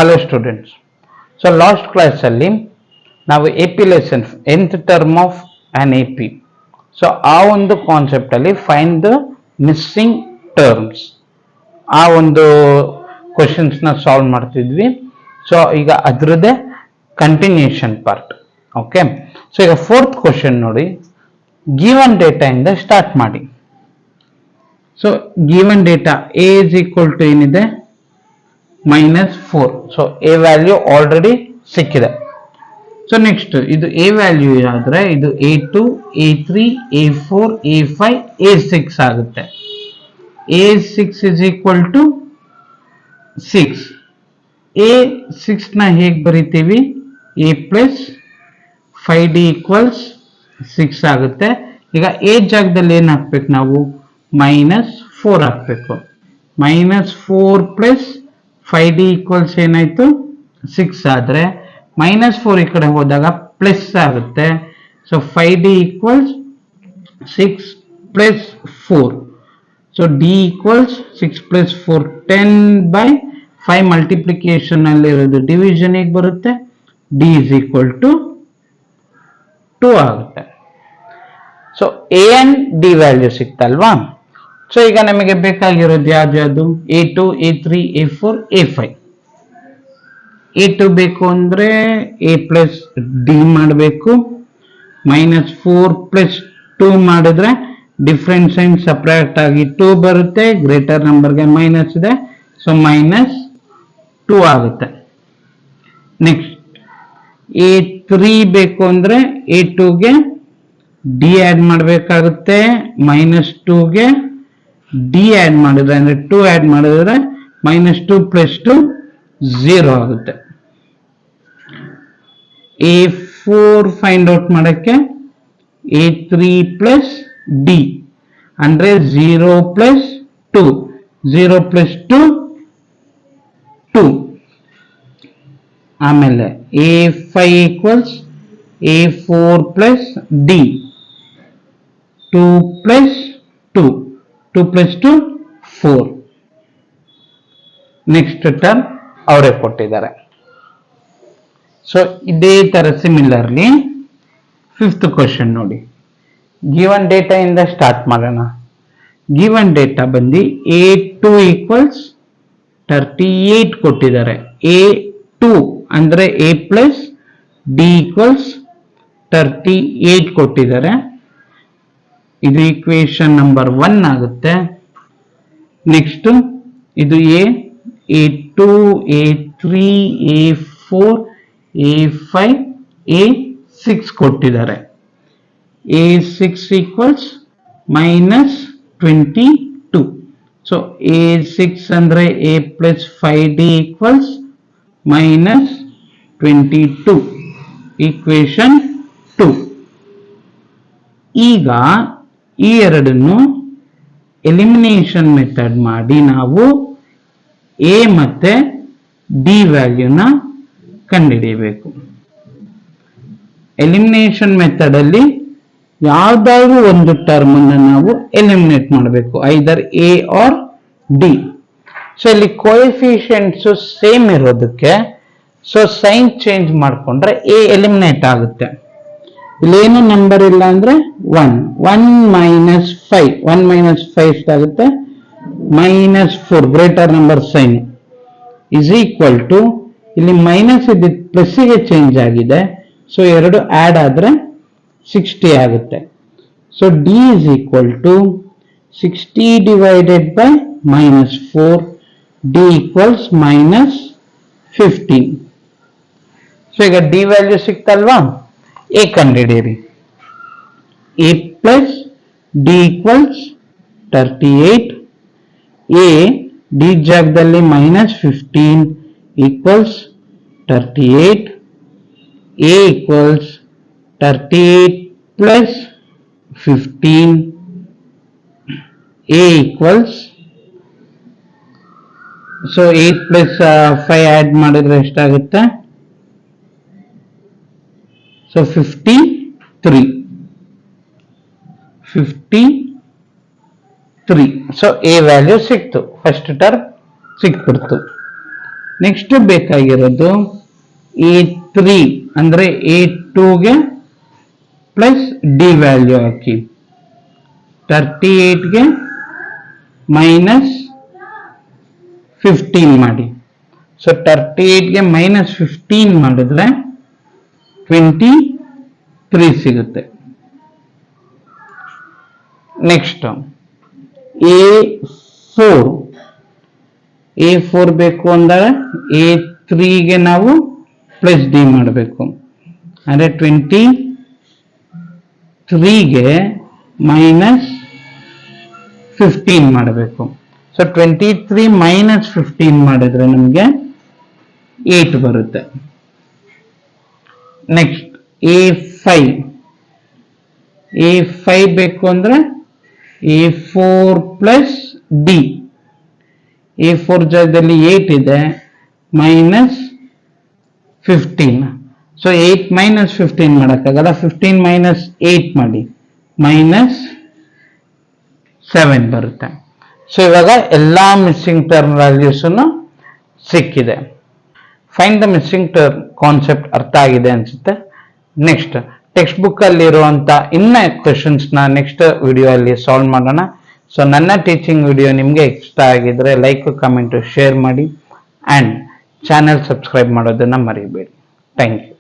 Hello students. So last class ಅಲ್ಲಿ ನಾವು AP lesson nth term of an AP. So ಆ ಒಂದು concept ಅಲ್ಲಿ ಫೈಂಡ್ ದ ಮಿಸ್ಸಿಂಗ್ ಟರ್ಮ್ಸ್ ಆ ಒಂದು ಕ್ವಶನ್ಸ್ ನ ಸಾಲ್ವ್ ಮಾಡ್ತಿದ್ವಿ. ಸೊ ಈಗ ಅದರದ್ದೇ ಕಂಟಿನ್ಯೂಷನ್ ಪಾರ್ಟ್. ಓಕೆ, ಸೊ ಈಗ ಫೋರ್ತ್ ಕ್ವಶನ್ ನೋಡಿ, ಗಿವನ್ ಡೇಟಾ ಇಂದ ಸ್ಟಾರ್ಟ್ ಮಾಡಿ. So given data A is equal to ಏನಿದೆ -4. ಸೊ ಎ ವ್ಯಾಲ್ಯೂ ಆಲ್ರೆಡಿ ಸಿಕ್ಕಿದೆ. ಸೊ ನೆಕ್ಸ್ಟ್ ಇದು ಎ ವ್ಯಾಲ್ಯೂ ಆದ್ರೆ ಇದು A2, A3, A4, A5, A6 ಆಗುತ್ತೆ. A6 is equal to 6. A6 ನ ಹೇಗೆ ಬರಿತೀವಿ? A ಪ್ಲಸ್ 5D ಈಕ್ವಲ್ಸ್ 6 ಆಗುತ್ತೆ. ಈಗ ಎ ಜಾಗದಲ್ಲಿ ಏನ್ ಹಾಕ್ಬೇಕು ನಾವು? -4 ಹಾಕ್ಬೇಕು. -4 ಪ್ಲಸ್ 5D ಈಕ್ವಲ್ಸ್ ಏನಾಯ್ತು? 6 ಆದ್ರೆ -4 ಈ ಕಡೆ ಹೋದಾಗ ಪ್ಲಸ್ ಆಗುತ್ತೆ. So 5D equals 6 plus 4. So D equals 6 plus 4 10/5 multiplication ಅಲ್ಲಿ ಇರೋದು ಡಿವಿಷನ್ ಹೇಗೆ ಬರುತ್ತೆ? D ಇಸ್ ಈಕ್ವಲ್ ಟು 2 ಆಗುತ್ತೆ. So A and D value ಸಿಕ್ತಲ್ವಾ? ಸೊ ಈಗ ನಮಗೆ ಬೇಕಾಗಿರೋದು ಯಾವ್ದು? A2, A3, A4, A5. A2 ಬೇಕು ಅಂದ್ರೆ A ಪ್ಲಸ್ D ಮಾಡಬೇಕು. -4 ಪ್ಲಸ್ 2 ಮಾಡಿದ್ರೆ ಡಿಫರೆನ್ಸ್ ಸೈನ್ ಸಪರೇಟ್ ಆಗಿ 2 ಬರುತ್ತೆ. ಗ್ರೇಟರ್ ನಂಬರ್ಗೆ ಮೈನಸ್ ಇದೆ, ಸೊ -2 ಆಗುತ್ತೆ. ನೆಕ್ಸ್ಟ್ A3 ಬೇಕು ಅಂದ್ರೆ A2ಗೆ D ಆಡ್ ಮಾಡಬೇಕಾಗುತ್ತೆ. -2ಗೆ D ಆಡ್ ಮಾಡಿದ್ರೆ ಅಂದ್ರೆ 2 ಆಡ್ ಮಾಡಿದ್ರೆ -2 ಪ್ಲಸ್ 2 0 ಆಗುತ್ತೆ. A4 ಫೈಂಡ್ ಔಟ್ ಮಾಡಕ್ಕೆ A3 ಪ್ಲಸ್ D ಅಂದ್ರೆ 0 ಪ್ಲಸ್ 2, 0 ಪ್ಲಸ್ 2 2. ಆಮೇಲೆ A5 equals A4 plus D 2 plus 2, 2 plus 2 4. Next term ಅವರೇ ಕೊಟ್ಟಿದ್ದಾರೆ. ಸೊ ಇದೇ ತರ ಸಿಮಿಲರ್ಲಿ ಫಿಫ್ತ್ ಕ್ವಶನ್ ನೋಡಿ, ಗಿವನ್ ಡೇಟಾ ಇಂದ ಸ್ಟಾರ್ಟ್ ಮಾಡೋಣ. ಗಿವನ್ ಡೇಟಾ ಬಂದು A2 ಈಕ್ವಲ್ಸ್ 38 ಕೊಟ್ಟಿದ್ದಾರೆ. A2 ಅಂದ್ರೆ A ಪ್ಲಸ್ D ಈಕ್ವಲ್ಸ್ 38 ಕೊಟ್ಟಿದ್ದಾರೆ. ಇದು ಈಕ್ವೇಶನ್ ನಂಬರ್ 1 ಆಗುತ್ತೆ. ನೆಕ್ಸ್ಟ್ ಇದು A2, A3, A4, A5, A6 ಕೊಟ್ಟಿದ್ದಾರೆ. A6 equals -22. ಸೊ A6 ಅಂದ್ರೆ A plus 5D equals -22. Equation 2. ಈಗ ಈ ಎರಡನ್ನು ಎಲಿಮಿನೇಷನ್ ಮೆಥಡ್ ಮಾಡಿ ನಾವು A ಮತ್ತೆ D ವ್ಯಾಲ್ಯೂನ ಕಂಡುಹಿಡಿಯಬೇಕು. ಎಲಿಮಿನೇಷನ್ ಮೆಥಡ್ ಅಲ್ಲಿ ಯಾವ್ದಾದ್ರು ಒಂದು ಟರ್ಮ್ ಅನ್ನು ನಾವು ಎಲಿಮಿನೇಟ್ ಮಾಡಬೇಕು, either A or D. So ಇಲ್ಲಿ ಕೋಎಫಿಷಿಯಂಟ್ಸ್ ಸೇಮ್ ಇರೋದಕ್ಕೆ ಸೊ ಸೈನ್ ಚೇಂಜ್ ಮಾಡ್ಕೊಂಡ್ರೆ A ಎಲಿಮಿನೇಟ್ ಆಗುತ್ತೆ. ಇಲ್ಲೇನು ನಂಬರ್ ಇಲ್ಲ ಅಂದ್ರೆ 1 -5 ಎಷ್ಟಾಗುತ್ತೆ? -4 greater number sign is equal to, ಇಲ್ಲಿ ಮೈನಸ್ ಇದ್ದ ಪ್ಲಸ್ ಗೆ ಚೇಂಜ್ ಆಗಿದೆ. ಸೊ ಎರಡು ಆಡ್ ಆದ್ರೆ 60 ಆಗುತ್ತೆ. So D is equal to 60 divided by -4. D equals -15. So ಈಗ D ವ್ಯಾಲ್ಯೂ ಸಿಕ್ತಲ್ವಾ? A ಕಂಡುಹಿಡಿಯಿರಿ. A plus D equals 38. A D ಜಾಗದಲ್ಲಿ -15 equals 38. A equals 38 plus 15. A equals, so 8 plus 5 add ಮಾಡಿದ್ರೆ ಎಷ್ಟಾಗುತ್ತೆ? ಸೊ 53. ಸೊ A ವ್ಯಾಲ್ಯೂ ಸಿಕ್ತು, first term ಸಿಕ್ಬಿಡ್ತು. Next ಬೇಕಾಗಿರೋದು A3 ಅಂದ್ರೆ A2ಗೆ ಪ್ಲಸ್ ಡಿ ವ್ಯಾಲ್ಯೂ ಹಾಕಿ 38ಗೆ ಮೈನಸ್ 15 ಮಾಡಿ. ಸೊ 38ಗೆ ಮೈನಸ್ 15 ಮಾಡಿದ್ರೆ 23 ಸಿಗುತ್ತೆ. ನೆಕ್ಸ್ಟ್ A4 ಬೇಕು ಅಂದರೆ A3ಗೆ ನಾವು ಪ್ಲಸ್ ಡಿ ಮಾಡಬೇಕು, ಅಂದ್ರೆ 23ಗೆ ಮೈನಸ್ 15 ಮಾಡಬೇಕು. ಸೊ 23 ಮೈನಸ್ 15 ಮಾಡಿದ್ರೆ ನಮಗೆ 8 ಬರುತ್ತೆ. ನೆಕ್ಸ್ಟ್ A5 ಬೇಕು ಅಂದ್ರೆ A4 ಪ್ಲಸ್ ಡಿ. A4 ಜಾಗದಲ್ಲಿ 8 ಇದೆ, ಮೈನಸ್ 15. ಸೊ 8 ಮೈನಸ್ 15 ಮಾಡೋಕ್ಕಾಗಲ್ಲ, 15 ಮೈನಸ್ 8 ಮಾಡಿ, ಮೈನಸ್ 7 ಬರುತ್ತೆ. ಸೊ ಇವಾಗ ಎಲ್ಲಾ ಮಿಸ್ಸಿಂಗ್ ಟರ್ಮ್ ವ್ಯಾಲ್ಯೂಸ್ ಸಿಕ್ಕಿದೆ. Find the missing term concept ಅರ್ಥ ಆಗಿದೆ ಅನ್ಸುತ್ತೆ. ನೆಕ್ಸ್ಟ್ ಟೆಕ್ಸ್ಟ್ ಬುಕ್ ಅಲ್ಲಿ ಇರುವಂತ ಇನ್ನ ಕ್ವೆಶನ್ಸ್ ನ ನೆಕ್ಸ್ಟ್ ವಿಡಿಯೋ ಅಲ್ಲಿ ಸಾಲ್ವ್ ಮಾಡೋಣ. ಸೊ ನನ್ನ ಟೀಚಿಂಗ್ ವಿಡಿಯೋ ನಿಮ್ಗೆ ಇಷ್ಟ ಆಗಿದ್ರೆ ಲೈಕ್, ಕಮೆಂಟ್, ಶೇರ್ ಮಾಡಿ ಅಂಡ್ ಚಾನೆಲ್ ಸಬ್ಸ್ಕ್ರೈಬ್ ಮಾಡೋದನ್ನ ಮರಿಬೇಡಿ. Thank you.